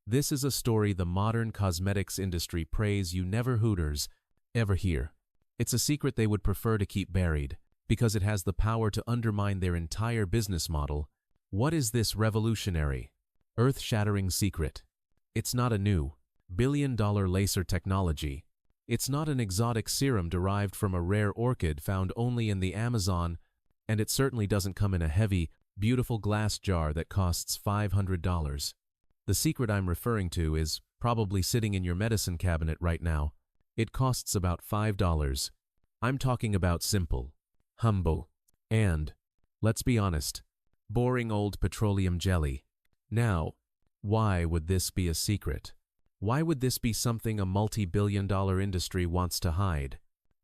This is a story the modern cosmetics industry prays you never Hooters ever hear. It's a secret they would prefer to keep buried, because it has the power to undermine their entire business model. What is this revolutionary, earth-shattering secret? It's not a new, billion-dollar laser technology. It's not an exotic serum derived from a rare orchid found only in the Amazon, and it certainly doesn't come in a heavy, beautiful glass jar that costs $500. The secret I'm referring to is probably sitting in your medicine cabinet right now. It costs about $5. I'm talking about simple, humble, and, let's be honest, boring old petroleum jelly. Now, why would this be a secret? Why would this be something a multi-billion-dollar industry wants to hide?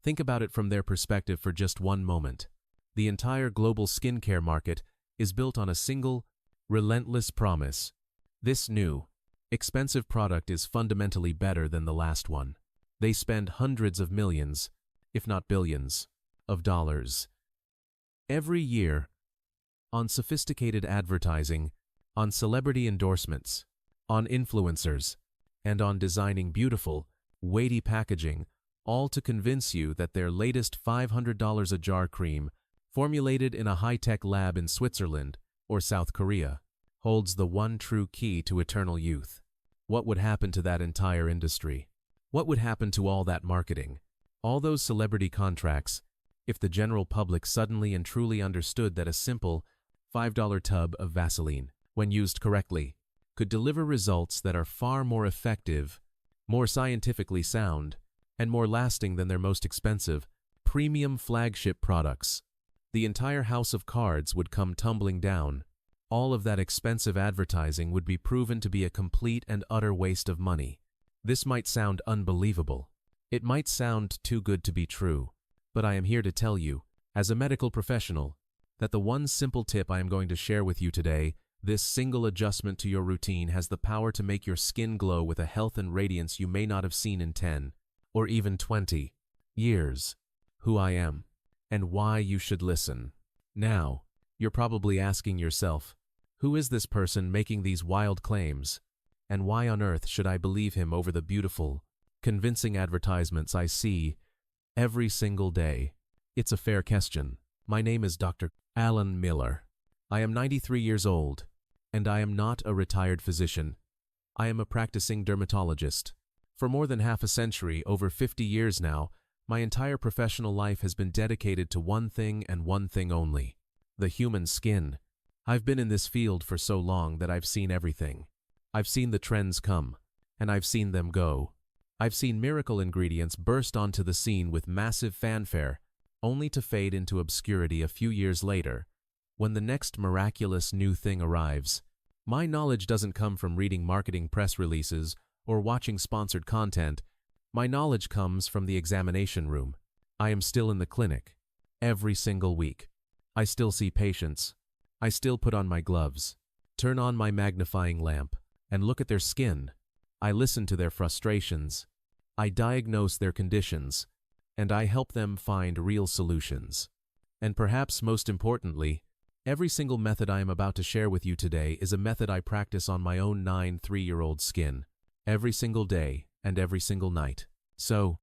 Think about it from their perspective for just one moment. The entire global skincare market is built on a single, relentless promise. This new, expensive product is fundamentally better than the last one. They spend hundreds of millions, if not billions, of dollars every year on sophisticated advertising, on celebrity endorsements, on influencers, and on designing beautiful, weighty packaging, all to convince you that their latest $500 a jar cream, formulated in a high-tech lab in Switzerland or South Korea, holds the one true key to eternal youth. What would happen to that entire industry? What would happen to all that marketing, all those celebrity contracts, if the general public suddenly and truly understood that a simple $5 tub of Vaseline, when used correctly, could deliver results that are far more effective, more scientifically sound, and more lasting than their most expensive, premium flagship products? The entire house of cards would come tumbling down. All of that expensive advertising would be proven to be a complete and utter waste of money. This might sound unbelievable. It might sound too good to be true, but I am here to tell you, as a medical professional, that the one simple tip I am going to share with you today, this single adjustment to your routine, has the power to make your skin glow with a health and radiance you may not have seen in 10 or even 20 years. Who I am, and why you should listen. Now, you're probably asking yourself, who is this person making these wild claims? And why on earth should I believe him over the beautiful, convincing advertisements I see every single day? It's a fair question. My name is Dr. Alan Miller. I am 93 years old, and I am not a retired physician. I am a practicing dermatologist. For more than half a century, over 50 years now, my entire professional life has been dedicated to one thing and one thing only: the human skin. I've been in this field for so long that I've seen everything. I've seen the trends come, and I've seen them go. I've seen miracle ingredients burst onto the scene with massive fanfare, only to fade into obscurity a few years later, when the next miraculous new thing arrives. My knowledge doesn't come from reading marketing press releases or watching sponsored content. My knowledge comes from the examination room. I am still in the clinic, every single week. I still see patients. I still put on my gloves, turn on my magnifying lamp, and look at their skin. I listen to their frustrations. I diagnose their conditions, and I help them find real solutions. And perhaps most importantly, every single method I am about to share with you today is a method I practice on my own 3-year-old skin, every single day and every single night. So,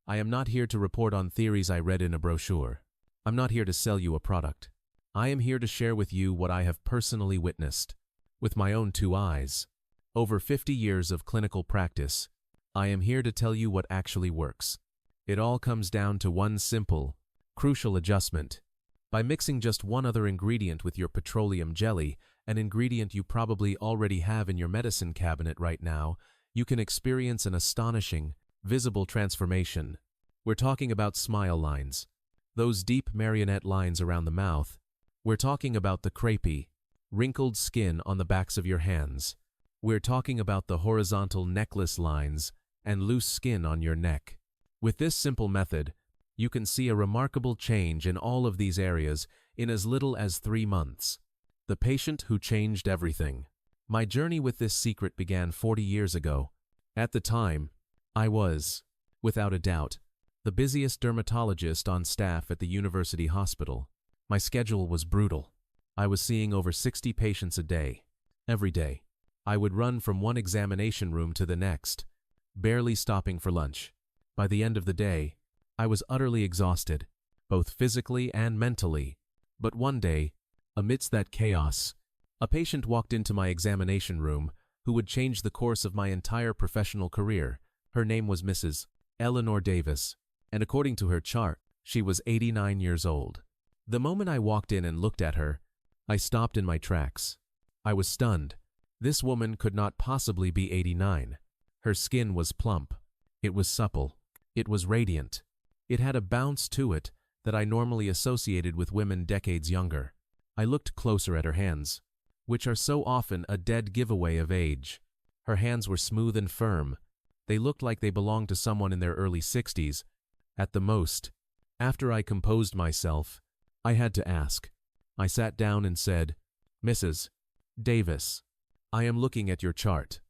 I am not here to report on theories I read in a brochure. I'm not here to sell you a product. I am here to share with you what I have personally witnessed, with my own 2 eyes. Over 50 years of clinical practice, I am here to tell you what actually works. It all comes down to one simple, crucial adjustment. By mixing just one other ingredient with your petroleum jelly, an ingredient you probably already have in your medicine cabinet right now, you can experience an astonishing, visible transformation. We're talking about smile lines, those deep marionette lines around the mouth. We're talking about the crepey, wrinkled skin on the backs of your hands. We're talking about the horizontal necklace lines and loose skin on your neck. With this simple method, you can see a remarkable change in all of these areas in as little as 3 months. The patient who changed everything. My journey with this secret began 40 years ago. At the time, I was, without a doubt, the busiest dermatologist on staff at the university hospital. My schedule was brutal. I was seeing over 60 patients a day, every day. I would run from one examination room to the next, barely stopping for lunch. By the end of the day, I was utterly exhausted, both physically and mentally. But one day, amidst that chaos, a patient walked into my examination room who would change the course of my entire professional career. Her name was Mrs. Eleanor Davis, and according to her chart, she was 89 years old. The moment I walked in and looked at her, I stopped in my tracks. I was stunned. This woman could not possibly be 89. Her skin was plump. It was supple. It was radiant. It had a bounce to it that I normally associated with women decades younger. I looked closer at her hands, which are so often a dead giveaway of age. Her hands were smooth and firm. They looked like they belonged to someone in their early 60s, at the most. After I composed myself, I had to ask. I sat down and said, "Mrs. Davis, I am looking at your chart,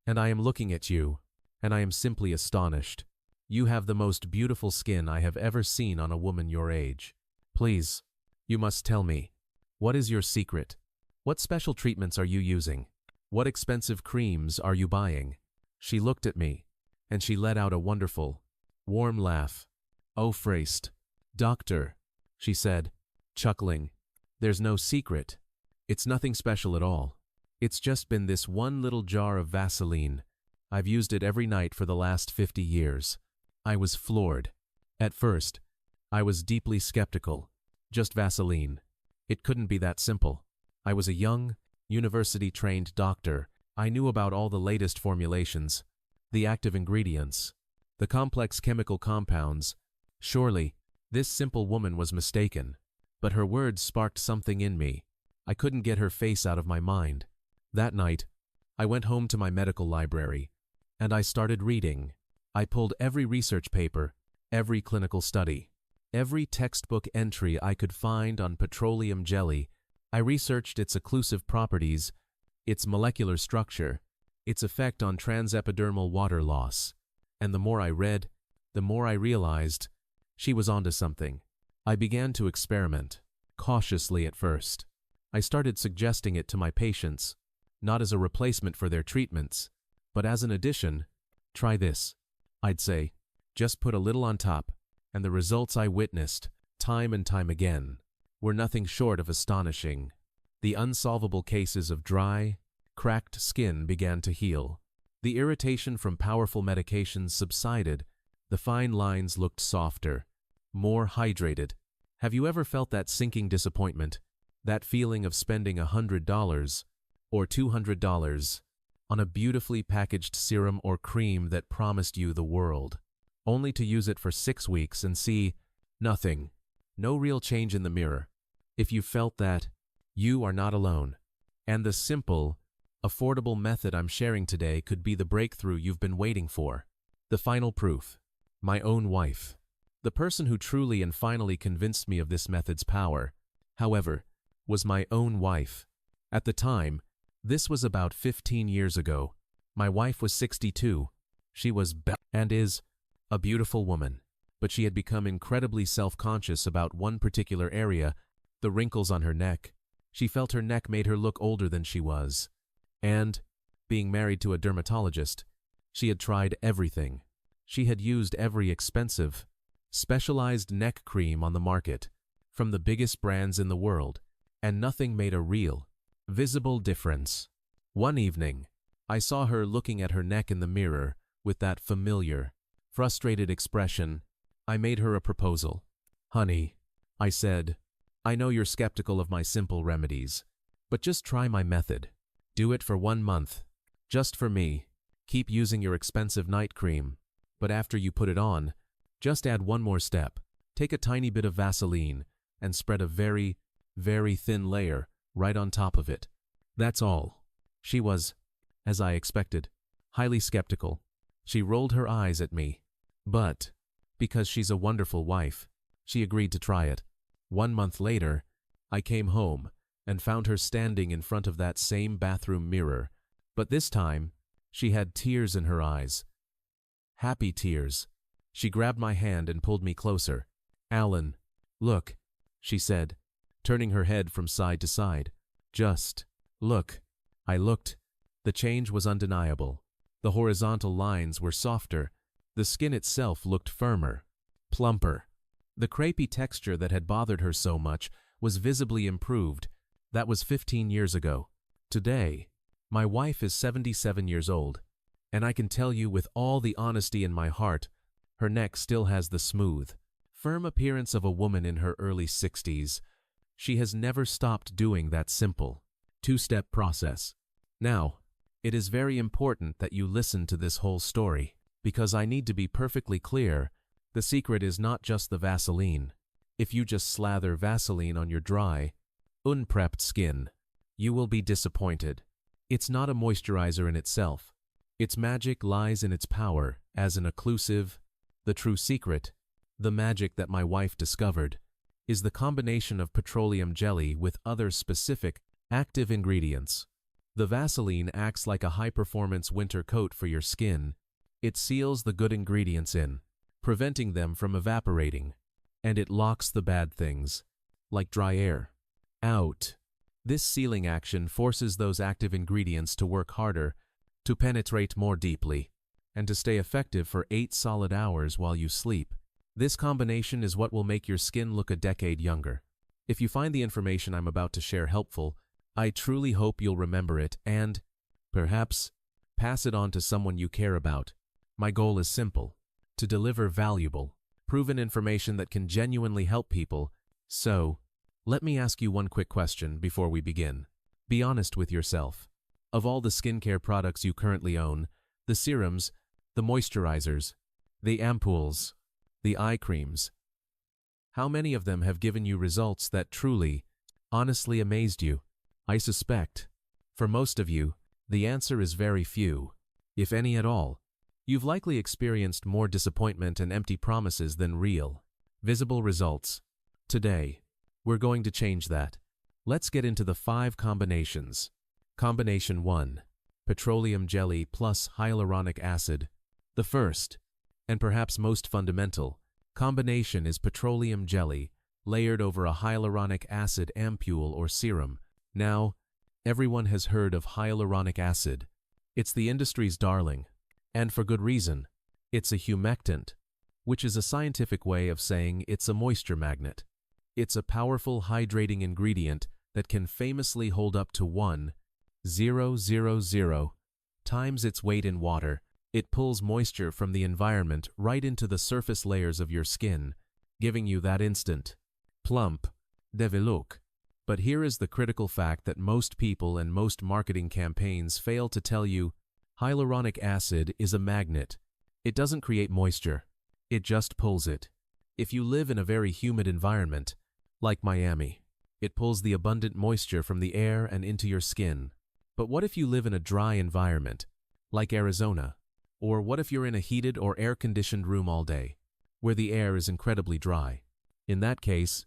and I am looking at you, and I am simply astonished. You have the most beautiful skin I have ever seen on a woman your age. Please, you must tell me, what is your secret? What special treatments are you using? What expensive creams are you buying?" She looked at me, and she let out a wonderful, warm laugh. "Oh, Freist, doctor," she said, chuckling. "There's no secret. It's nothing special at all. It's just been this one little jar of Vaseline. I've used it every night for the last 50 years. I was floored. At first, I was deeply skeptical. Just Vaseline. It couldn't be that simple. I was a young, university-trained doctor. I knew about all the latest formulations, the active ingredients, the complex chemical compounds. Surely, this simple woman was mistaken. But her words sparked something in me. I couldn't get her face out of my mind. That night, I went home to my medical library, and I started reading. I pulled every research paper, every clinical study, every textbook entry I could find on petroleum jelly. I researched its occlusive properties, its molecular structure, its effect on transepidermal water loss. And the more I read, the more I realized she was onto something. I began to experiment, cautiously at first. I started suggesting it to my patients, not as a replacement for their treatments, but as an addition. "Try this," I'd say. "Just put a little on top," and the results I witnessed, time and time again, were nothing short of astonishing. The unsolvable cases of dry, cracked skin began to heal. The irritation from powerful medications subsided. The fine lines looked softer, more hydrated. Have you ever felt that sinking disappointment, that feeling of spending $100 or $200 on a beautifully packaged serum or cream that promised you the world, only to use it for 6 weeks and see nothing, no real change in the mirror? If you felt that, you are not alone. And the simple, affordable method I'm sharing today could be the breakthrough you've been waiting for. The final proof. My own wife. The person who truly and finally convinced me of this method's power, however, was my own wife. At the time, this was about 15 years ago. My wife was 62. She was and is a beautiful woman, but she had become incredibly self-conscious about one particular area, the wrinkles on her neck. She felt her neck made her look older than she was. And, being married to a dermatologist, she had tried everything. She had used every expensive, specialized neck cream on the market, from the biggest brands in the world, and nothing made a real, visible difference. One evening, I saw her looking at her neck in the mirror with that familiar, frustrated expression. I made her a proposal. "Honey," I said, "I know you're skeptical of my simple remedies, but just try my method. Do it for 1 month, just for me. Keep using your expensive night cream, but after you put it on, just add one more step. Take a tiny bit of Vaseline and spread a very, very thin layer right on top of it. That's all." She was, as I expected, highly skeptical. She rolled her eyes at me. But, because she's a wonderful wife, she agreed to try it. 1 month later, I came home and found her standing in front of that same bathroom mirror, but this time, she had tears in her eyes. Happy tears. She grabbed my hand and pulled me closer. "Alan, look," she said, turning her head from side to side. "Just look." I looked, The change was undeniable. The horizontal lines were softer. The skin itself looked firmer, plumper. The crepey texture that had bothered her so much was visibly improved. That was 15 years ago. Today, my wife is 77 years old, and I can tell you with all the honesty in my heart, her neck still has the smooth, firm appearance of a woman in her early 60s. She has never stopped doing that simple, two-step process. Now, it is very important that you listen to this whole story, because I need to be perfectly clear. The secret is not just the Vaseline. If you just slather Vaseline on your dry, unprepped skin, you will be disappointed. It's not a moisturizer in itself. Its magic lies in its power as an occlusive. The true secret, the magic that my wife discovered, is the combination of petroleum jelly with other specific, active ingredients. The Vaseline acts like a high-performance winter coat for your skin. It seals the good ingredients in, preventing them from evaporating, and it locks the bad things, like dry air, out. This sealing action forces those active ingredients to work harder, to penetrate more deeply, and to stay effective for 8 solid hours while you sleep. This combination is what will make your skin look a decade younger. If you find the information I'm about to share helpful, I truly hope you'll remember it and, perhaps, pass it on to someone you care about. My goal is simple: to deliver valuable, proven information that can genuinely help people. So, let me ask you one quick question before we begin. Be honest with yourself. Of all the skincare products you currently own, the serums, the moisturizers, the ampoules, the eye creams, how many of them have given you results that truly, honestly amazed you? I suspect, for most of you, the answer is very few, if any at all. You've likely experienced more disappointment and empty promises than real, visible results. Today, we're going to change that. Let's get into the 5 combinations. Combination 1. Petroleum jelly plus hyaluronic acid. The first, and perhaps most fundamental, combination is petroleum jelly layered over a hyaluronic acid ampoule or serum. Now, everyone has heard of hyaluronic acid. It's the industry's darling, and for good reason. It's a humectant, which is a scientific way of saying it's a moisture magnet. It's a powerful hydrating ingredient that can famously hold up to 1,000 times its weight in water. It pulls moisture from the environment right into the surface layers of your skin, giving you that instant, plump, look. But here is the critical fact that most people and most marketing campaigns fail to tell you: hyaluronic acid is a magnet. It doesn't create moisture. It just pulls it. If you live in a very humid environment, like Miami, it pulls the abundant moisture from the air and into your skin. But what if you live in a dry environment, like Arizona? Or what if you're in a heated or air-conditioned room all day, where the air is incredibly dry? In that case,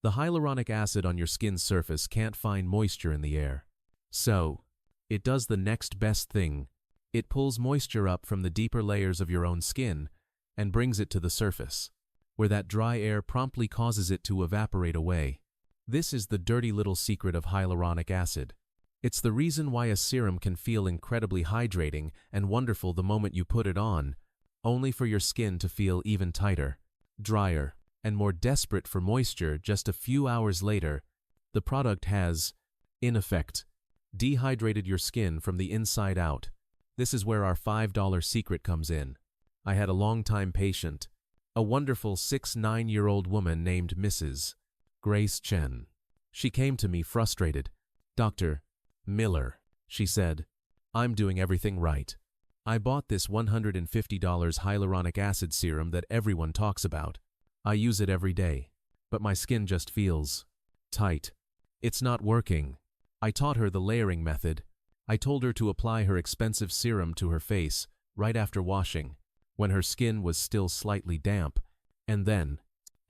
the hyaluronic acid on your skin's surface can't find moisture in the air. So, it does the next best thing. It pulls moisture up from the deeper layers of your own skin and brings it to the surface, where that dry air promptly causes it to evaporate away. This is the dirty little secret of hyaluronic acid. It's the reason why a serum can feel incredibly hydrating and wonderful the moment you put it on, only for your skin to feel even tighter, drier, and more desperate for moisture just a few hours later. The product has, in effect, dehydrated your skin from the inside out. This is where our $5 secret comes in. I had a long-time patient, a wonderful 69-year-old woman named Mrs. Grace Chen. She came to me frustrated. "Dr. Miller," she said, "I'm doing everything right. I bought this $150 hyaluronic acid serum that everyone talks about. I use it every day, but my skin just feels tight. It's not working." I taught her the layering method. I told her to apply her expensive serum to her face right after washing, when her skin was still slightly damp, and then,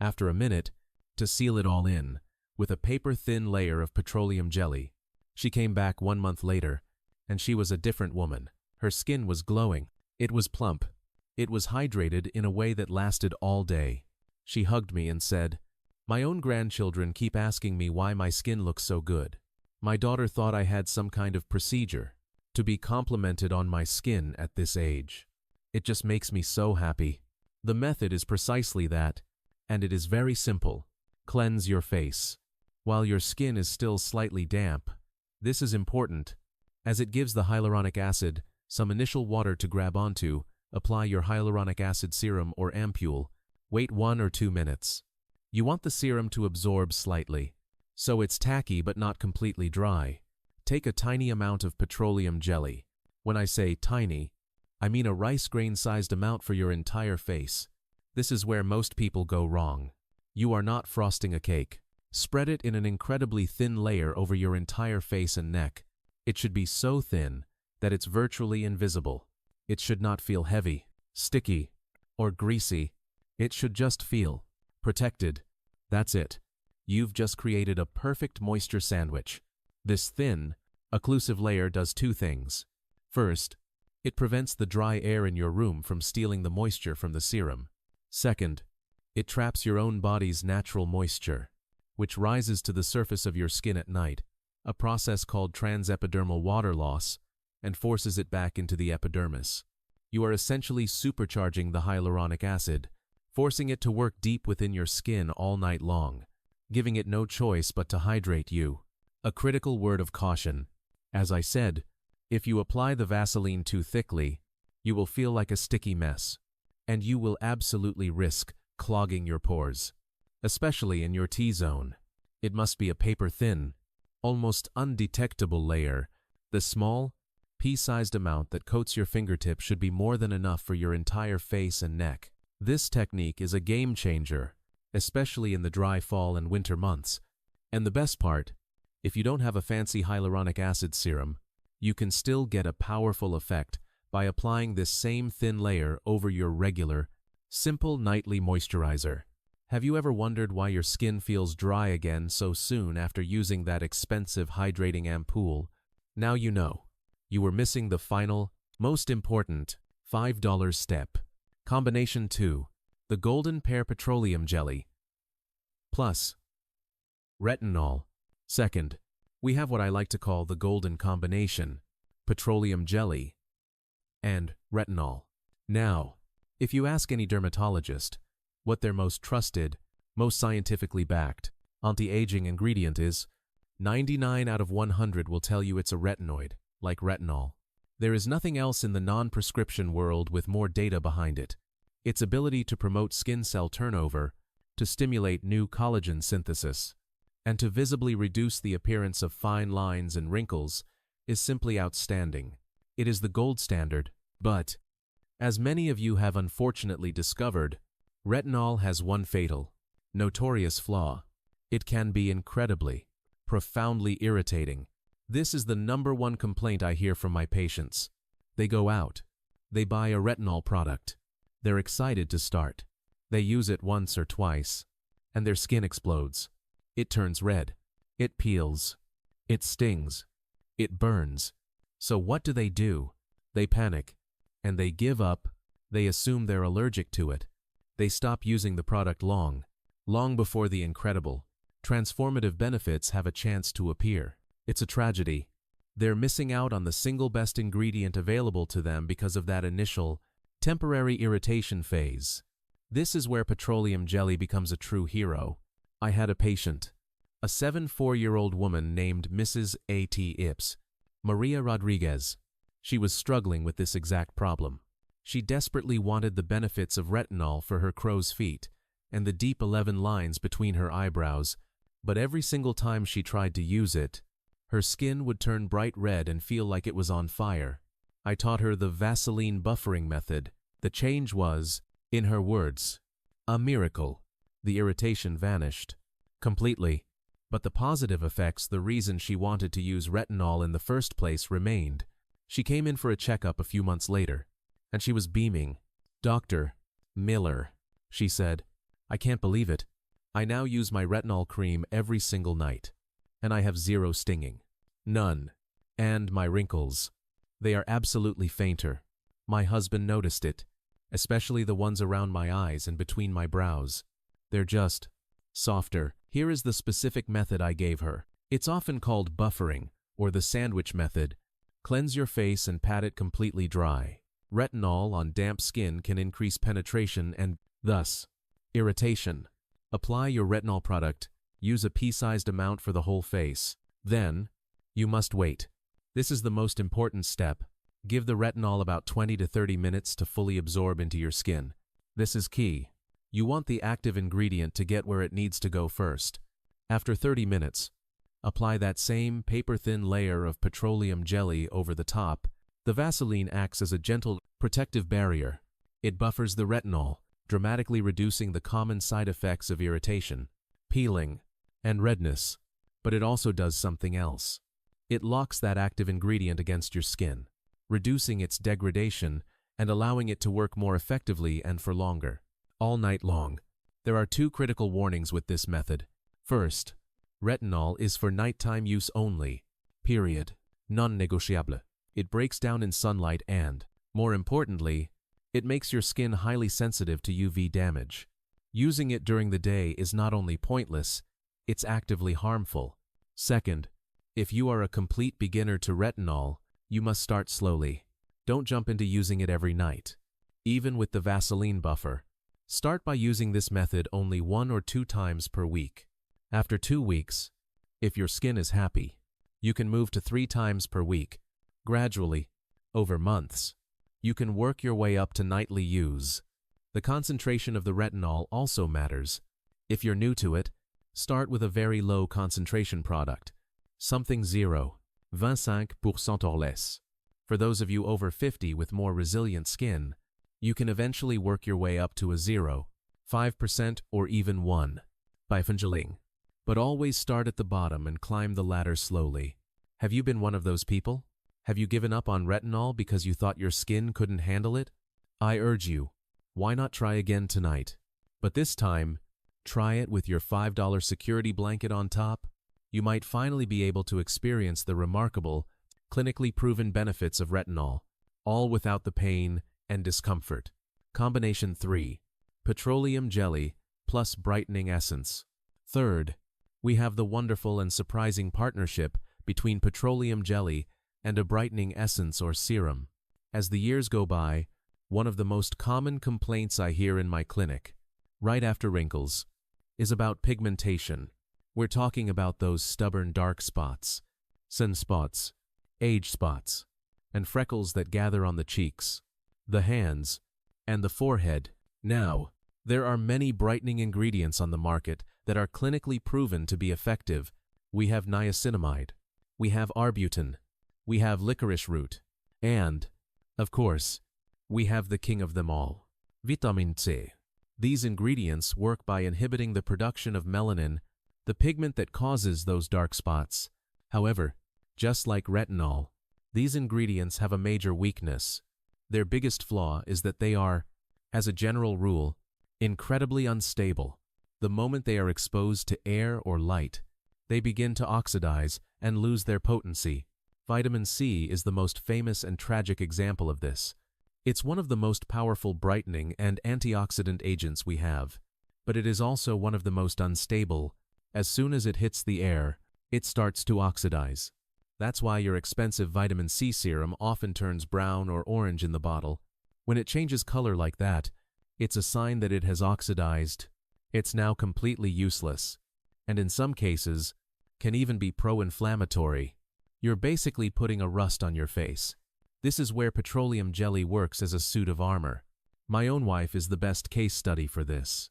after a minute, to seal it all in with a paper-thin layer of petroleum jelly. She came back 1 month later, and she was a different woman. Her skin was glowing. It was plump. It was hydrated in a way that lasted all day. She hugged me and said, "My own grandchildren keep asking me why my skin looks so good. My daughter thought I had some kind of procedure to be complimented on my skin at this age. It just makes me so happy. The method is precisely that, and it is very simple. Cleanse your face. While your skin is still slightly damp, this is important, as it gives the hyaluronic acid some initial water to grab onto. Apply your hyaluronic acid serum or ampule. Wait 1 or 2 minutes. You want the serum to absorb slightly, so it's tacky but not completely dry. Take a tiny amount of petroleum jelly. When I say tiny, I mean a rice grain-sized amount for your entire face. This is where most people go wrong. You are not frosting a cake. Spread it in an incredibly thin layer over your entire face and neck. It should be so thin that it's virtually invisible. It should not feel heavy, sticky, or greasy. It should just feel protected. That's it. You've just created a perfect moisture sandwich. This thin, occlusive layer does 2 things. First, it prevents the dry air in your room from stealing the moisture from the serum. Second, it traps your own body's natural moisture, which rises to the surface of your skin at night, a process called transepidermal water loss, and forces it back into the epidermis. You are essentially supercharging the hyaluronic acid, forcing it to work deep within your skin all night long, giving it no choice but to hydrate you. A critical word of caution. As I said, if you apply the Vaseline too thickly, you will feel like a sticky mess, and you will absolutely risk clogging your pores, especially in your T-zone. It must be a paper-thin, almost undetectable layer. The small, pea-sized amount that coats your fingertip should be more than enough for your entire face and neck. This technique is a game changer, especially in the dry fall and winter months. And the best part, if you don't have a fancy hyaluronic acid serum, you can still get a powerful effect by applying this same thin layer over your regular, simple nightly moisturizer. Have you ever wondered why your skin feels dry again so soon after using that expensive hydrating ampoule? Now you know. You were missing the final, most important, $5 step. Combination 2, the Golden Pear Petroleum Jelly, plus retinol. Second, we have what I like to call the golden combination, petroleum jelly and retinol. Now, if you ask any dermatologist what their most trusted, most scientifically backed anti-aging ingredient is, 99 out of 100 will tell you it's a retinoid, like retinol. There is nothing else in the non-prescription world with more data behind it. Its ability to promote skin cell turnover, to stimulate new collagen synthesis, and to visibly reduce the appearance of fine lines and wrinkles is simply outstanding. It is the gold standard, but, as many of you have unfortunately discovered, retinol has one fatal, notorious flaw. It can be incredibly, profoundly irritating. This is the #1 complaint I hear from my patients. They go out. They buy a retinol product. They're excited to start. They use it once or twice, and their skin explodes. It turns red. It peels. It stings. It burns. So what do? They panic, and they give up. They assume they're allergic to it. They stop using the product long before the incredible, transformative benefits have a chance to appear. It's a tragedy. They're missing out on the single best ingredient available to them because of that initial, temporary irritation phase. This is where petroleum jelly becomes a true hero. I had a patient, a 74-year-old woman named Mrs. A.T. Ips, Maria Rodriguez. She was struggling with this exact problem. She desperately wanted the benefits of retinol for her crow's feet and the deep 11 lines between her eyebrows, but every single time she tried to use it, her skin would turn bright red and feel like it was on fire. I taught her the Vaseline buffering method. The change was, in her words, a miracle. The irritation vanished completely, but the positive effects, the reason she wanted to use retinol in the first place, remained. She came in for a checkup a few months later, and she was beaming. "Dr. Miller," she said, "I can't believe it. I now use my retinol cream every single night, and I have zero stinging. None. And my wrinkles, they are absolutely fainter. My husband noticed it, especially the ones around my eyes and between my brows. They're just softer." Here is the specific method I gave her. It's often called buffering, or the sandwich method, Cleanse your face and pat it completely dry. Retinol on damp skin can increase penetration and, thus, irritation. Apply your retinol product. Use a pea-sized amount for the whole face. Then, you must wait. This is the most important step. Give the retinol about 20 to 30 minutes to fully absorb into your skin. This is key. You want the active ingredient to get where it needs to go first. After 30 minutes, apply that same paper-thin layer of petroleum jelly over the top. The Vaseline acts as a gentle, protective barrier. It buffers the retinol, dramatically reducing the common side effects of irritation, peeling, and redness. But it also does something else. It locks that active ingredient against your skin, reducing its degradation and allowing it to work more effectively and for longer, all night long. There are two critical warnings with this method. First, retinol is for nighttime use only, period, non-negotiable. It breaks down in sunlight and, more importantly, it makes your skin highly sensitive to UV damage. Using it during the day is not only pointless, it's actively harmful. Second, if you are a complete beginner to retinol, you must start slowly. Don't jump into using it every night. Even with the Vaseline buffer, start by using this method only 1 or 2 times per week. After 2 weeks, if your skin is happy, you can move to 3 times per week. Gradually, over months, you can work your way up to nightly use. The concentration of the retinol also matters. If you're new to it, start with a very low concentration product, something 0.25% or less. For those of you over 50 with more resilient skin, you can eventually work your way up to a 0.5% or even 1%. But always start at the bottom and climb the ladder slowly. Have you been one of those people? Have you given up on retinol because you thought your skin couldn't handle it? I urge you, why not try again tonight? But this time, try it with your $5 security blanket on top. You might finally be able to experience the remarkable, clinically proven benefits of retinol, all without the pain and discomfort. Combination 3. Petroleum jelly plus brightening essence. Third, we have the wonderful and surprising partnership between petroleum jelly and a brightening essence or serum. As the years go by, one of the most common complaints I hear in my clinic, right after wrinkles, is about pigmentation. We're talking about those stubborn dark spots, sunspots, age spots, and freckles that gather on the cheeks, the hands, and the forehead. Now, there are many brightening ingredients on the market that are clinically proven to be effective. We have niacinamide, we have arbutin, we have licorice root, and, of course, we have the king of them all, vitamin C. These ingredients work by inhibiting the production of melanin, the pigment that causes those dark spots. However, just like retinol, these ingredients have a major weakness. Their biggest flaw is that they are, as a general rule, incredibly unstable. The moment they are exposed to air or light, they begin to oxidize and lose their potency. Vitamin C is the most famous and tragic example of this. It's one of the most powerful brightening and antioxidant agents we have, but it is also one of the most unstable. As soon as it hits the air, it starts to oxidize. That's why your expensive vitamin C serum often turns brown or orange in the bottle. When it changes color like that, it's a sign that it has oxidized. It's now completely useless, and in some cases, can even be pro-inflammatory. You're basically putting a rust on your face. This is where petroleum jelly works as a suit of armor. My own wife is the best case study for this.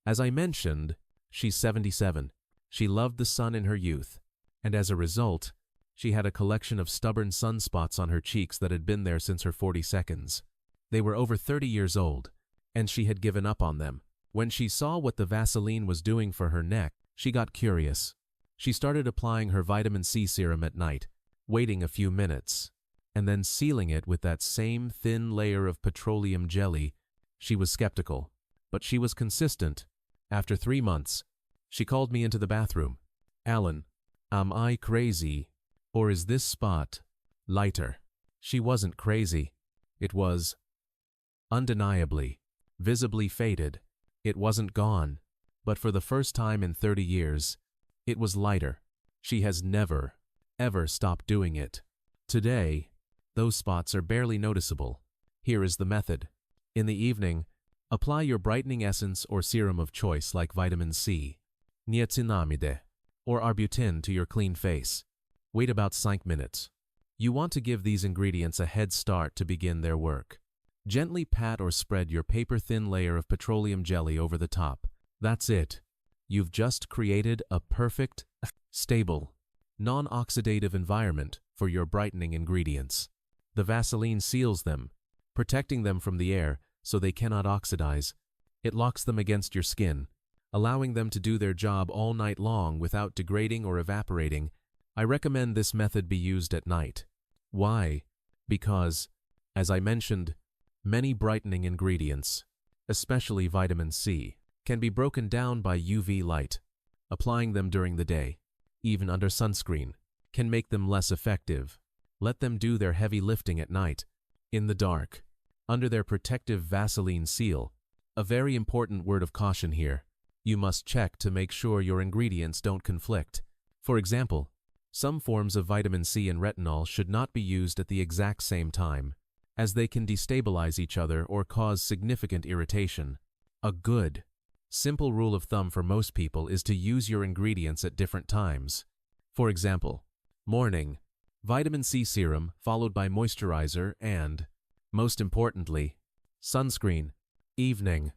As I mentioned, she's 77. She loved the sun in her youth, and as a result, she had a collection of stubborn sunspots on her cheeks that had been there since her 42nds. They were over 30 years old, and she had given up on them. When she saw what the Vaseline was doing for her neck, she got curious. She started applying her vitamin C serum at night, waiting a few minutes, and then sealing it with that same thin layer of petroleum jelly. She was skeptical, but she was consistent. After 3 months, she called me into the bathroom. "Alan, am I crazy? Or is this spot lighter?" She wasn't crazy. It was undeniably, visibly faded. It wasn't gone, but for the first time in 30 years, it was lighter. She has never, ever stopped doing it. Today, those spots are barely noticeable. Here is the method. In the evening, apply your brightening essence or serum of choice like vitamin C, niacinamide, or arbutin to your clean face. Wait about 5 minutes. You want to give these ingredients a head start to begin their work. Gently pat or spread your paper-thin layer of petroleum jelly over the top. That's it. You've just created a perfect, stable, non-oxidative environment for your brightening ingredients. The Vaseline seals them, protecting them from the air so they cannot oxidize. It locks them against your skin, allowing them to do their job all night long without degrading or evaporating. I recommend this method be used at night. Why? Because, as I mentioned, many brightening ingredients, especially vitamin C, can be broken down by UV light. Applying them during the day, even under sunscreen, can make them less effective. Let them do their heavy lifting at night, in the dark, under their protective Vaseline seal. A very important word of caution here. You must check to make sure your ingredients don't conflict. For example, some forms of vitamin C and retinol should not be used at the exact same time, as they can destabilize each other or cause significant irritation. A good, simple rule of thumb for most people is to use your ingredients at different times. For example, morning, vitamin C serum followed by moisturizer and, most importantly, sunscreen. Evening,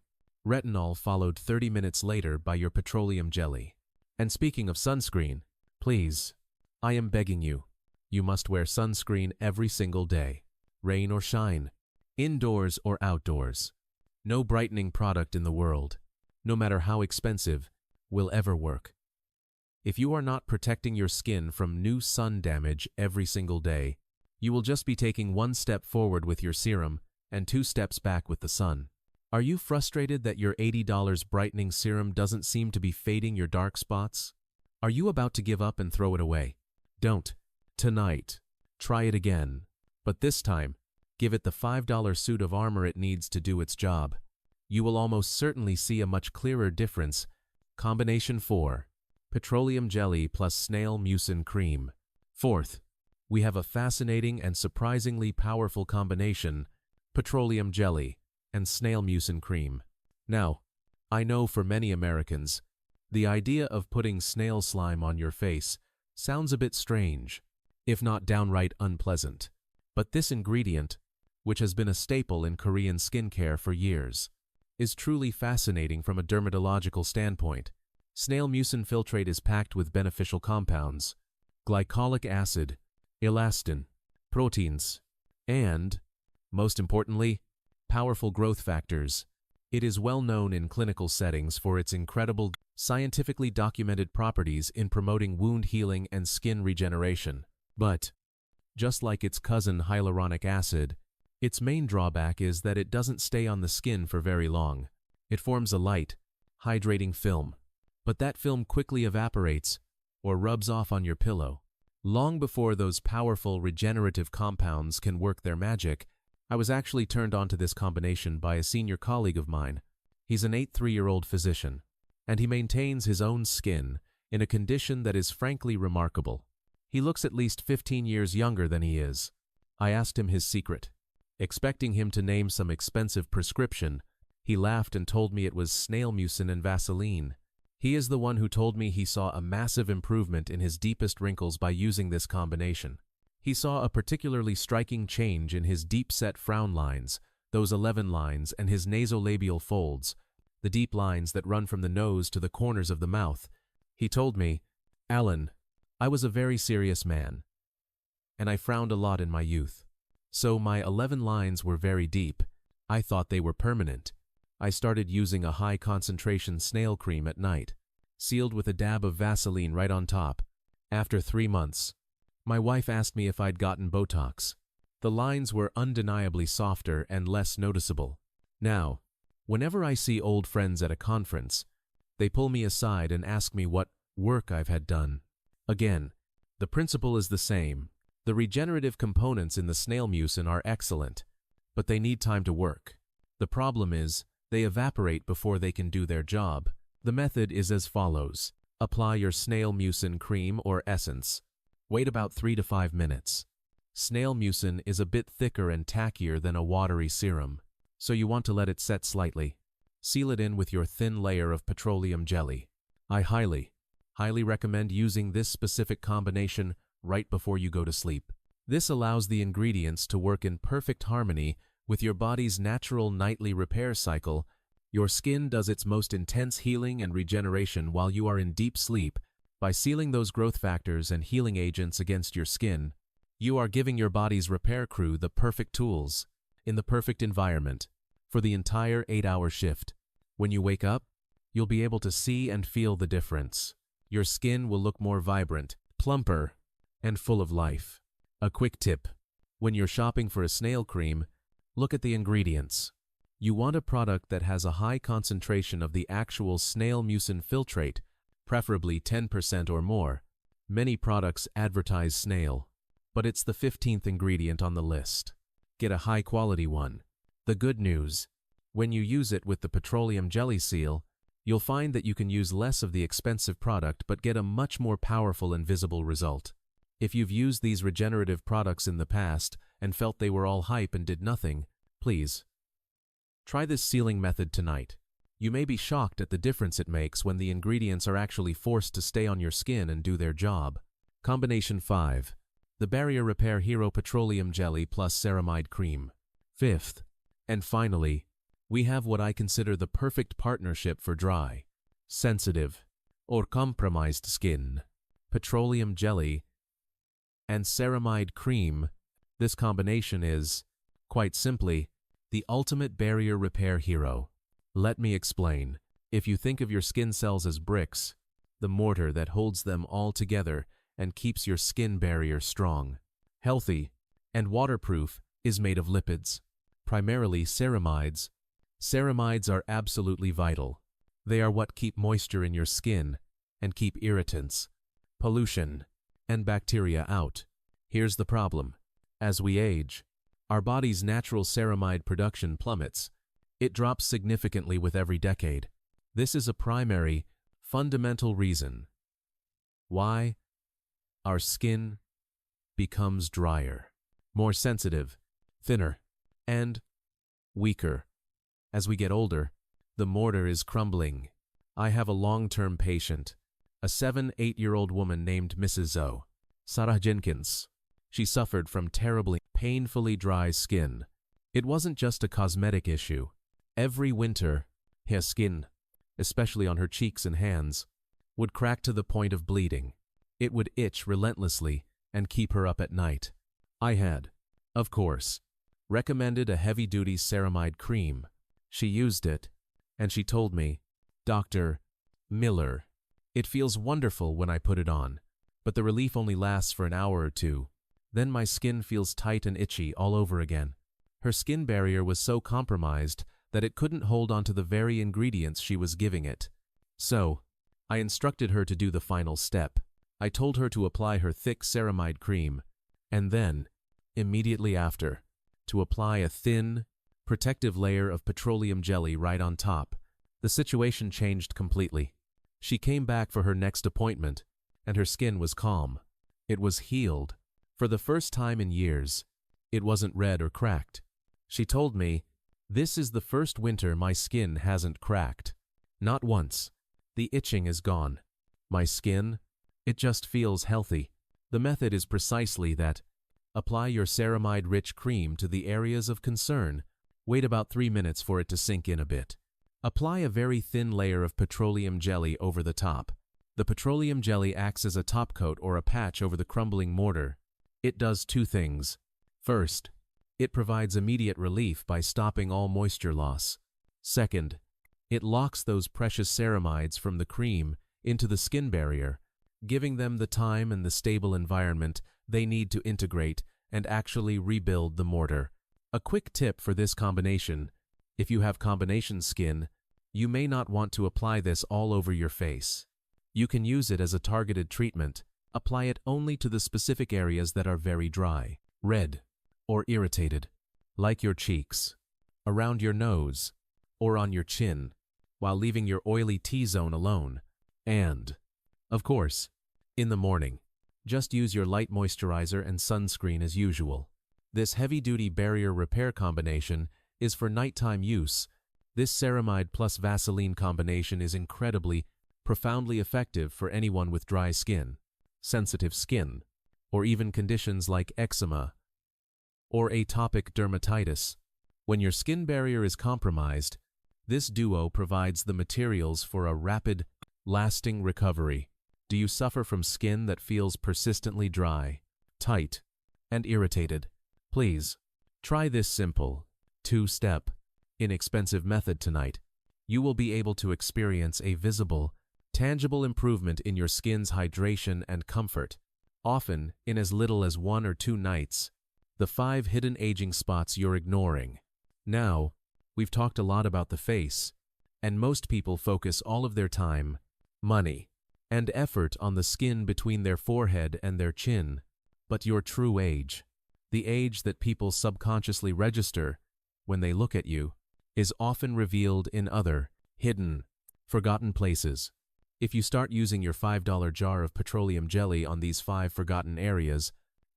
retinol followed 30 minutes later by your petroleum jelly. And speaking of sunscreen, please, I am begging you, you must wear sunscreen every single day, rain or shine, indoors or outdoors. No brightening product in the world, no matter how expensive, will ever work. If you are not protecting your skin from new sun damage every single day, you will just be taking 1 step forward with your serum and 2 steps back with the sun. Are you frustrated that your $80 brightening serum doesn't seem to be fading your dark spots? Are you about to give up and throw it away? Don't. Tonight. Try it again. But this time, give it the $5 suit of armor it needs to do its job. You will almost certainly see a much clearer difference. Combination 4. Petroleum jelly plus snail mucin cream. Fourth, we have a fascinating and surprisingly powerful combination, petroleum jelly and snail mucin cream. Now, I know for many Americans, the idea of putting snail slime on your face sounds a bit strange, if not downright unpleasant. But this ingredient, which has been a staple in Korean skincare for years, is truly fascinating from a dermatological standpoint. Snail mucin filtrate is packed with beneficial compounds, glycolic acid, elastin, proteins, and, most importantly, powerful growth factors. It is well known in clinical settings for its incredible, scientifically documented properties in promoting wound healing and skin regeneration. But, just like its cousin hyaluronic acid, its main drawback is that it doesn't stay on the skin for very long. It forms a light, hydrating film. But that film quickly evaporates or rubs off on your pillow. Long before those powerful regenerative compounds can work their magic, I was actually turned on to this combination by a senior colleague of mine. He's an 83-year-old physician, and he maintains his own skin in a condition that is frankly remarkable. He looks at least 15 years younger than he is. I asked him his secret. Expecting him to name some expensive prescription, he laughed and told me it was snail mucin and Vaseline. He is the one who told me he saw a massive improvement in his deepest wrinkles by using this combination. He saw a particularly striking change in his deep-set frown lines, those 11 lines, and his nasolabial folds, the deep lines that run from the nose to the corners of the mouth. He told me, "Alan, I was a very serious man, and I frowned a lot in my youth. So my 11 lines were very deep. I thought they were permanent. I started using a high-concentration snail cream at night, sealed with a dab of Vaseline right on top. After 3 months, my wife asked me if I'd gotten Botox. The lines were undeniably softer and less noticeable. Now, whenever I see old friends at a conference, they pull me aside and ask me what work I've had done. Again, the principle is the same. The regenerative components in the snail mucin are excellent, but they need time to work. The problem is, they evaporate before they can do their job. The method is as follows. Apply your snail mucin cream or essence. Wait about 3 to 5 minutes. Snail mucin is a bit thicker and tackier than a watery serum, so you want to let it set slightly. Seal it in with your thin layer of petroleum jelly. I highly recommend using this specific combination right before you go to sleep. This allows the ingredients to work in perfect harmony with your body's natural nightly repair cycle. Your skin does its most intense healing and regeneration while you are in deep sleep. By sealing those growth factors and healing agents against your skin, you are giving your body's repair crew the perfect tools, in the perfect environment, for the entire 8-hour shift. When you wake up, you'll be able to see and feel the difference. Your skin will look more vibrant, plumper, and full of life. A quick tip: when you're shopping for a snail cream, look at the ingredients. You want a product that has a high concentration of the actual snail mucin filtrate, preferably 10% or more. Many products advertise snail, but it's the 15th ingredient on the list. Get a high-quality one. The good news: when you use it with the petroleum jelly seal, you'll find that you can use less of the expensive product but get a much more powerful and visible result. If you've used these regenerative products in the past and felt they were all hype and did nothing, please try this sealing method tonight. You may be shocked at the difference it makes when the ingredients are actually forced to stay on your skin and do their job. Combination 5. The Barrier Repair Hero Petroleum Jelly plus Ceramide Cream. 5th, and finally, we have what I consider the perfect partnership for dry, sensitive, or compromised skin: petroleum jelly and ceramide cream. This combination is, quite simply, the ultimate barrier repair hero. Let me explain. If you think of your skin cells as bricks, the mortar that holds them all together and keeps your skin barrier strong, healthy, and waterproof is made of lipids, primarily ceramides. Ceramides are absolutely vital. They are what keep moisture in your skin and keep irritants, pollution, and bacteria out. Here's the problem. As we age, our body's natural ceramide production plummets. It drops significantly with every decade. This is a primary, fundamental reason why our skin becomes drier, more sensitive, thinner, and weaker. As we get older, the mortar is crumbling. I have a long-term patient, a 7-8-year-old woman named Mrs. Zoe Sarah Jenkins. She suffered from terribly, painfully dry skin. It wasn't just a cosmetic issue. Every winter, her skin, especially on her cheeks and hands, would crack to the point of bleeding. It would itch relentlessly and keep her up at night. I had, of course, recommended a heavy-duty ceramide cream. She used it, and she told me, "Dr. Miller, it feels wonderful when I put it on, but the relief only lasts for an hour or two. Then my skin feels tight and itchy all over again." Her skin barrier was so compromised that it couldn't hold onto the very ingredients she was giving it. So, I instructed her to do the final step. I told her to apply her thick ceramide cream, and then, immediately after, to apply a thin, protective layer of petroleum jelly right on top. The situation changed completely. She came back for her next appointment, and her skin was calm. It was healed. For the first time in years, it wasn't red or cracked. She told me, "This is the first winter my skin hasn't cracked. Not once. The itching is gone. My skin, it just feels healthy." The method is precisely that. Apply your ceramide-rich cream to the areas of concern. Wait about 3 minutes for it to sink in a bit. Apply a very thin layer of petroleum jelly over the top. The petroleum jelly acts as a top coat or a patch over the crumbling mortar. It does two things. First, it provides immediate relief by stopping all moisture loss. Second, it locks those precious ceramides from the cream into the skin barrier, giving them the time and the stable environment they need to integrate and actually rebuild the mortar. A quick tip for this combination: if you have combination skin, you may not want to apply this all over your face. You can use it as a targeted treatment. Apply it only to the specific areas that are very dry, red, or irritated, like your cheeks, around your nose, or on your chin, while leaving your oily T-zone alone. And, of course, in the morning, Just use your light moisturizer and sunscreen as usual. This heavy-duty barrier repair combination is for nighttime use. This ceramide plus Vaseline combination is incredibly, profoundly effective for anyone with dry skin, sensitive skin, or even conditions like eczema or atopic dermatitis. When your skin barrier is compromised, this duo provides the materials for a rapid, lasting recovery. Do you suffer from skin that feels persistently dry, tight, and irritated? Please, try this simple, two-step, inexpensive method tonight. You will be able to experience a visible, tangible improvement in your skin's hydration and comfort, often in as little as 1 or 2 nights. The 5 hidden aging spots you're ignoring. Now, we've talked a lot about the face, and most people focus all of their time, money, and effort on the skin between their forehead and their chin. But your true age, the age that people subconsciously register when they look at you, is often revealed in other, hidden, forgotten places. If you start using your $5 jar of petroleum jelly on these 5 forgotten areas,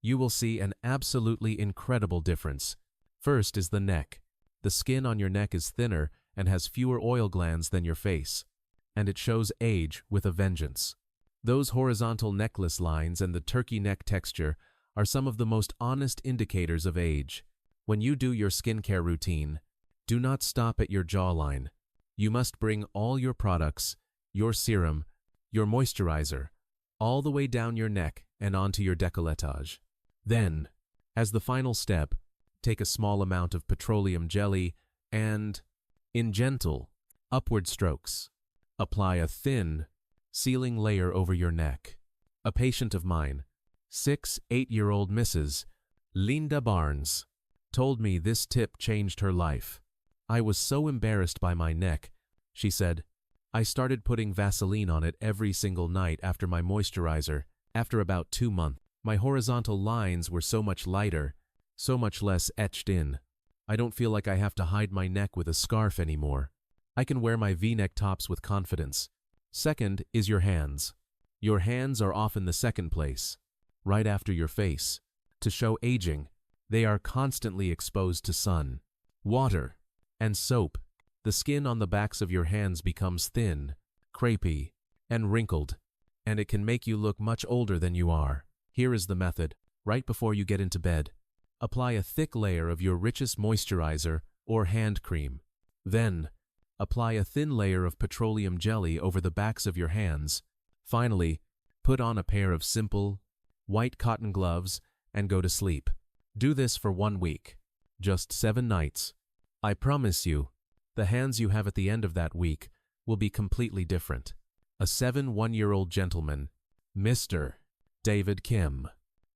you will see an absolutely incredible difference. First is the neck. The skin on your neck is thinner and has fewer oil glands than your face, and it shows age with a vengeance. Those horizontal necklace lines and the turkey neck texture are some of the most honest indicators of age. When you do your skincare routine, do not stop at your jawline. You must bring all your products, your serum, your moisturizer, all the way down your neck and onto your décolletage. Then, as the final step, take a small amount of petroleum jelly and, in gentle, upward strokes, apply a thin, sealing layer over your neck. A patient of mine, 8-year-old Mrs. Linda Barnes, told me this tip changed her life. I was so embarrassed by my neck, she said. I started putting Vaseline on it every single night after my moisturizer. After about 2 months, my horizontal lines were so much lighter, so much less etched in. I don't feel like I have to hide my neck with a scarf anymore. I can wear my V-neck tops with confidence. Second is your hands. Your hands are often the second place, right after your face. To show aging, they are constantly exposed to sun, water, and soap. The skin on the backs of your hands becomes thin, crepey, and wrinkled, and it can make you look much older than you are. Here is the method. Right before you get into bed, apply a thick layer of your richest moisturizer or hand cream. Then, apply a thin layer of petroleum jelly over the backs of your hands. Finally, put on a pair of simple, white cotton gloves and go to sleep. Do this for 1 week, just 7 nights. I promise you, the hands you have at the end of that week will be completely different. A 1-year-old gentleman, Mr. David Kim,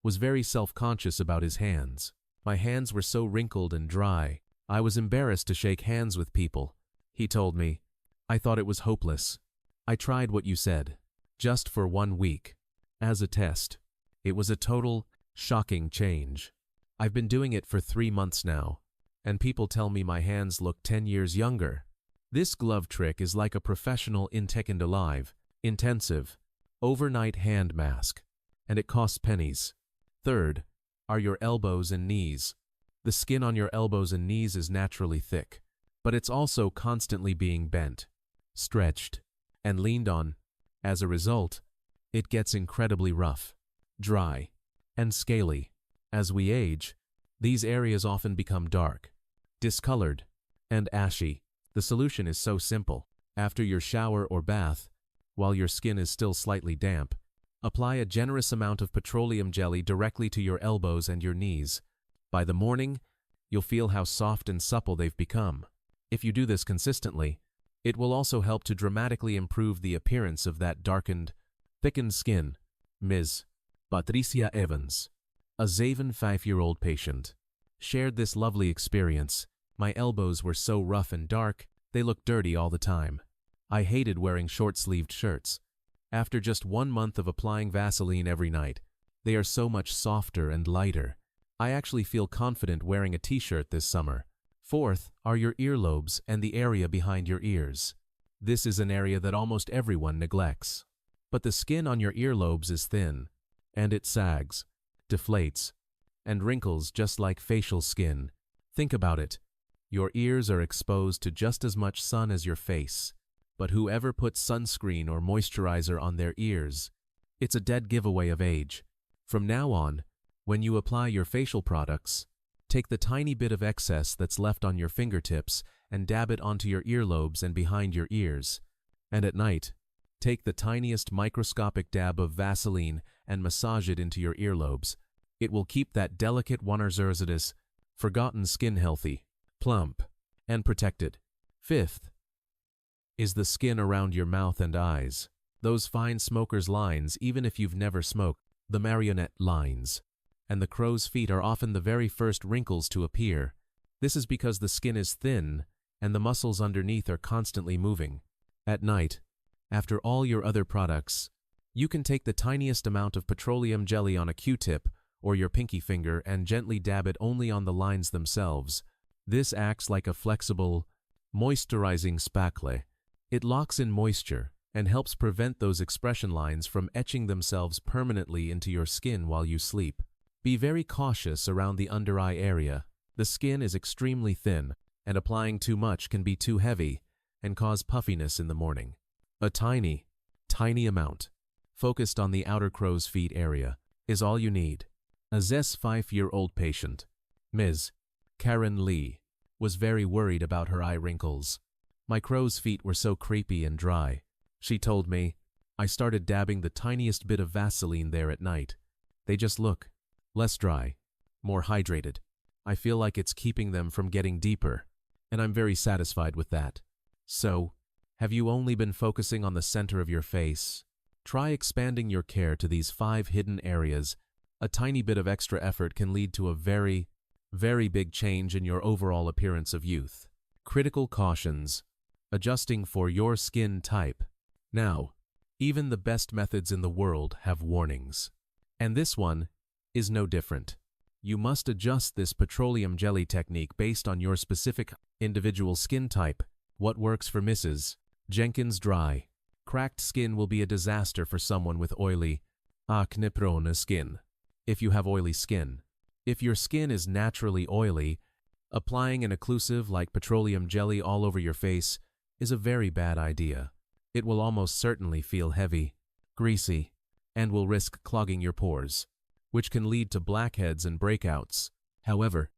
was very self-conscious about his hands. My hands were so wrinkled and dry, I was embarrassed to shake hands with people. He told me, I thought it was hopeless. I tried what you said, just for 1 week, as a test. It was a total, shocking change. I've been doing it for 3 months now, and people tell me my hands look 10 years younger. This glove trick is like a professional intensive, overnight hand mask, and it costs pennies. Third are your elbows and knees. The skin on your elbows and knees is naturally thick, but it's also constantly being bent, stretched, and leaned on. As a result, it gets incredibly rough, dry, and scaly. As we age, these areas often become dark, discolored, and ashy. The solution is so simple. After your shower or bath, while your skin is still slightly damp, apply a generous amount of petroleum jelly directly to your elbows and your knees. By the morning, you'll feel how soft and supple they've become. If you do this consistently, it will also help to dramatically improve the appearance of that darkened, thickened skin. Ms. Patricia Evans, a Zaven 5-year-old patient, shared this lovely experience. My elbows were so rough and dark, they looked dirty all the time. I hated wearing short-sleeved shirts. After just 1 month of applying Vaseline every night, they are so much softer and lighter. I actually feel confident wearing a t-shirt this summer. Fourth are your earlobes and the area behind your ears. This is an area that almost everyone neglects. But the skin on your earlobes is thin, and it sags, deflates, and wrinkles just like facial skin. Think about it. Your ears are exposed to just as much sun as your face, but whoever puts sunscreen or moisturizer on their ears, it's a dead giveaway of age. From now on, when you apply your facial products, take the tiny bit of excess that's left on your fingertips and dab it onto your earlobes and behind your ears. And at night, take the tiniest microscopic dab of Vaseline and massage it into your earlobes. It will keep that delicate Wunderzerzidus, forgotten skin healthy, plump, and protected. Fifth is the skin around your mouth and eyes. Those fine smoker's lines, even if you've never smoked, the marionette lines. And the crow's feet are often the very first wrinkles to appear. This is because the skin is thin and the muscles underneath are constantly moving. At night, after all your other products, you can take the tiniest amount of petroleum jelly on a Q-tip or your pinky finger and gently dab it only on the lines themselves. This acts like a flexible, moisturizing spackle. It locks in moisture and helps prevent those expression lines from etching themselves permanently into your skin while you sleep. Be very cautious around the under-eye area. The skin is extremely thin, and applying too much can be too heavy and cause puffiness in the morning. A tiny amount, focused on the outer crow's feet area, is all you need. A 5-year-old patient, Ms. Karen Lee, was very worried about her eye wrinkles. My crow's feet were so creepy and dry. She told me, I started dabbing the tiniest bit of Vaseline there at night. They just look less dry, more hydrated. I feel like it's keeping them from getting deeper, and I'm very satisfied with that. So, have you only been focusing on the center of your face? Try expanding your care to these 5 hidden areas. A tiny bit of extra effort can lead to a very, very big change in your overall appearance of youth. Critical cautions. Adjusting for your skin type. Now, even the best methods in the world have warnings. And this one is no different. You must adjust this petroleum jelly technique based on your specific individual skin type. What works for Mrs. Jenkins dry, cracked skin will be a disaster for someone with oily, acne-prone skin. If you have oily skin. If your skin is naturally oily, applying an occlusive like petroleum jelly all over your face is a very bad idea. It will almost certainly feel heavy, greasy, and will risk clogging your pores, which can lead to blackheads and breakouts. However,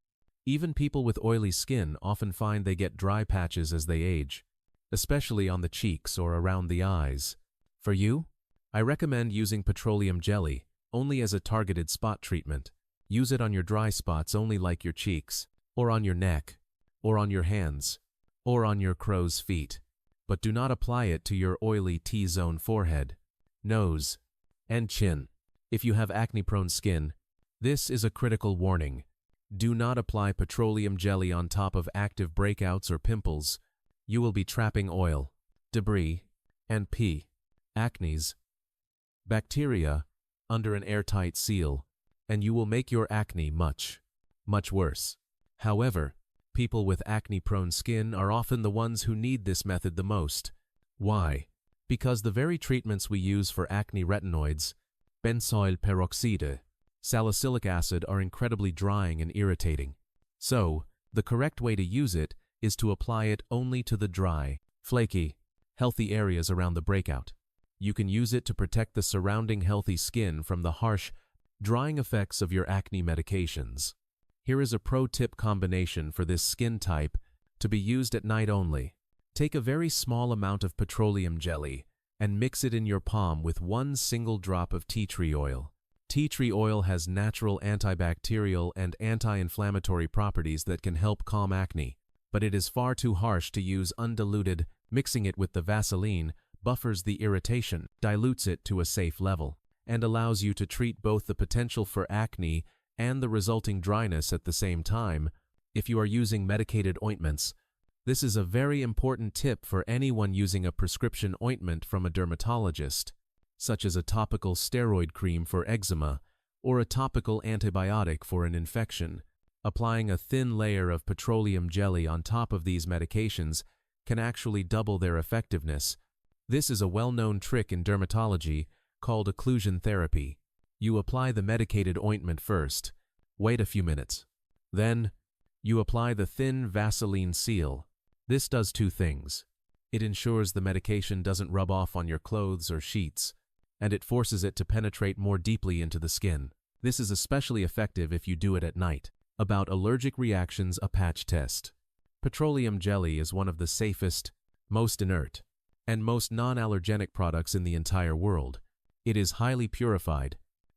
even people with oily skin often find they get dry patches as they age, especially on the cheeks or around the eyes. For you, I recommend using petroleum jelly only as a targeted spot treatment. Use it on your dry spots only like your cheeks, or on your neck, or on your hands, or on your crow's feet. But do not apply it to your oily T-zone forehead, nose, and chin. If you have acne-prone skin, this is a critical warning. Do not apply petroleum jelly on top of active breakouts or pimples. You will be trapping oil, debris, and acnes, bacteria, under an airtight seal, and you will make your acne much, much worse. However, people with acne-prone skin are often the ones who need this method the most. Why? Because the very treatments we use for acne retinoids, benzoyl peroxide, salicylic acid are incredibly drying and irritating. So, the correct way to use it is to apply it only to the dry, flaky, healthy areas around the breakout. You can use it to protect the surrounding healthy skin from the harsh, drying effects of your acne medications. Here is a pro-tip combination for this skin type to be used at night only. Take a very small amount of petroleum jelly and mix it in your palm with 1 single drop of tea tree oil. Tea tree oil has natural antibacterial and anti-inflammatory properties that can help calm acne, but it is far too harsh to use undiluted. Mixing it with the Vaseline buffers the irritation, dilutes it to a safe level, and allows you to treat both the potential for acne and the resulting dryness at the same time. If you are using medicated ointments, this is a very important tip for anyone using a prescription ointment from a dermatologist, such as a topical steroid cream for eczema or a topical antibiotic for an infection. Applying a thin layer of petroleum jelly on top of these medications can actually double their effectiveness. This is a well-known trick in dermatology called occlusion therapy. You apply the medicated ointment first, wait a few minutes. Then, you apply the thin Vaseline seal. This does two things. It ensures the medication doesn't rub off on your clothes or sheets, and it forces it to penetrate more deeply into the skin. This is especially effective if you do it at night. About allergic reactions, a patch test. Petroleum jelly is one of the safest, most inert, and most non-allergenic products in the entire world. It is highly purified,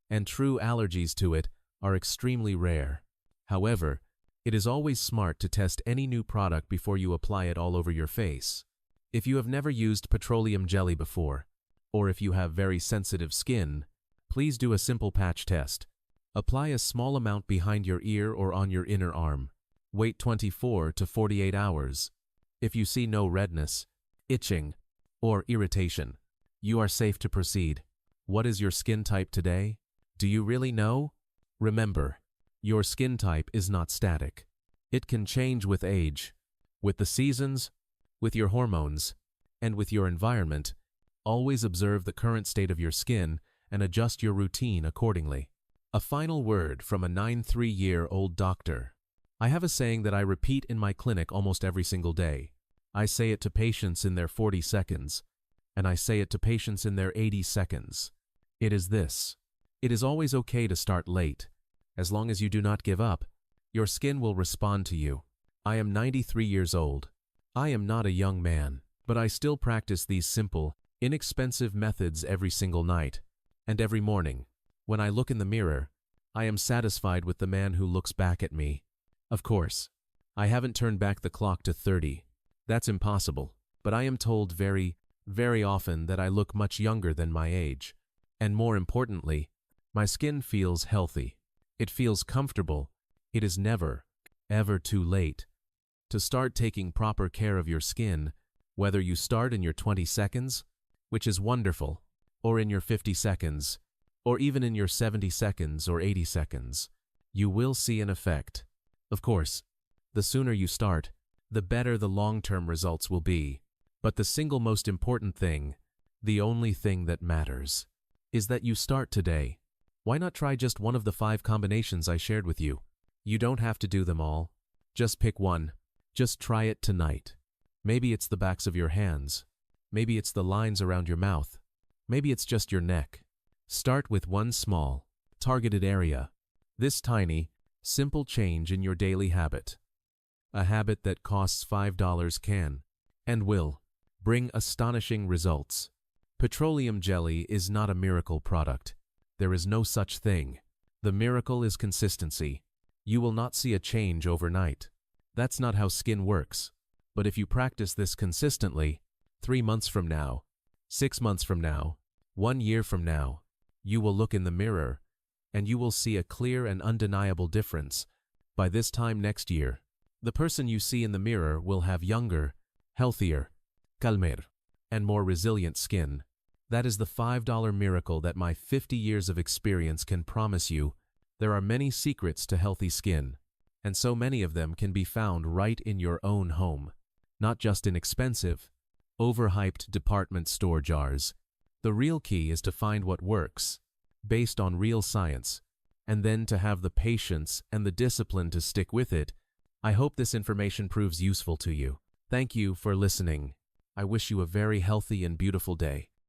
and true allergies to it are extremely rare. However, it is always smart to test any new product before you apply it all over your face. If you have never used petroleum jelly before, or if you have very sensitive skin, please do a simple patch test. Apply a small amount behind your ear or on your inner arm. Wait 24 to 48 hours. If you see no redness, itching, or irritation, you are safe to proceed. What is your skin type today? Do you really know? Remember, your skin type is not static. It can change with age, with the seasons, with your hormones, and with your environment. Always observe the current state of your skin and adjust your routine accordingly. A final word from a 93-year-old doctor. I have a saying that I repeat in my clinic almost every single day. I say it to patients in their 40 seconds, and I say it to patients in their 80 seconds. It is this: it is always okay to start late. As long as you do not give up, your skin will respond to you. I am 93 years old. I am not a young man, but I still practice these simple, inexpensive methods every single night. And every morning, when I look in the mirror, I am satisfied with the man who looks back at me. Of course, I haven't turned back the clock to 30. That's impossible, but I am told very, very often that I look much younger than my age. And more importantly, my skin feels healthy. It feels comfortable. It is never, ever too late to start taking proper care of your skin, whether you start in your 20 seconds, which is wonderful, or in your 50 seconds, or even in your 70 seconds or 80 seconds. You will see an effect. Of course, the sooner you start, the better the long-term results will be. But the single most important thing, the only thing that matters, is that you start today. Why not try just one of the 5 combinations I shared with you? You don't have to do them all. Just pick one. Just try it tonight. Maybe it's the backs of your hands. Maybe it's the lines around your mouth. Maybe it's just your neck. Start with one small, targeted area. This tiny, simple change in your daily habit. A habit that costs $5 can, and will, bring astonishing results. Petroleum jelly is not a miracle product. There is no such thing. The miracle is consistency. You will not see a change overnight. That's not how skin works. But if you practice this consistently, 3 months from now, 6 months from now, 1 year from now, you will look in the mirror, and you will see a clear and undeniable difference. By this time next year, the person you see in the mirror will have younger, healthier, calmer, and more resilient skin. That is the $5 miracle that my 50 years of experience can promise you. There are many secrets to healthy skin, and so many of them can be found right in your own home, not just in expensive, overhyped department store jars. The real key is to find what works, based on real science, and then to have the patience and the discipline to stick with it. I hope this information proves useful to you. Thank you for listening. I wish you a very healthy and beautiful day.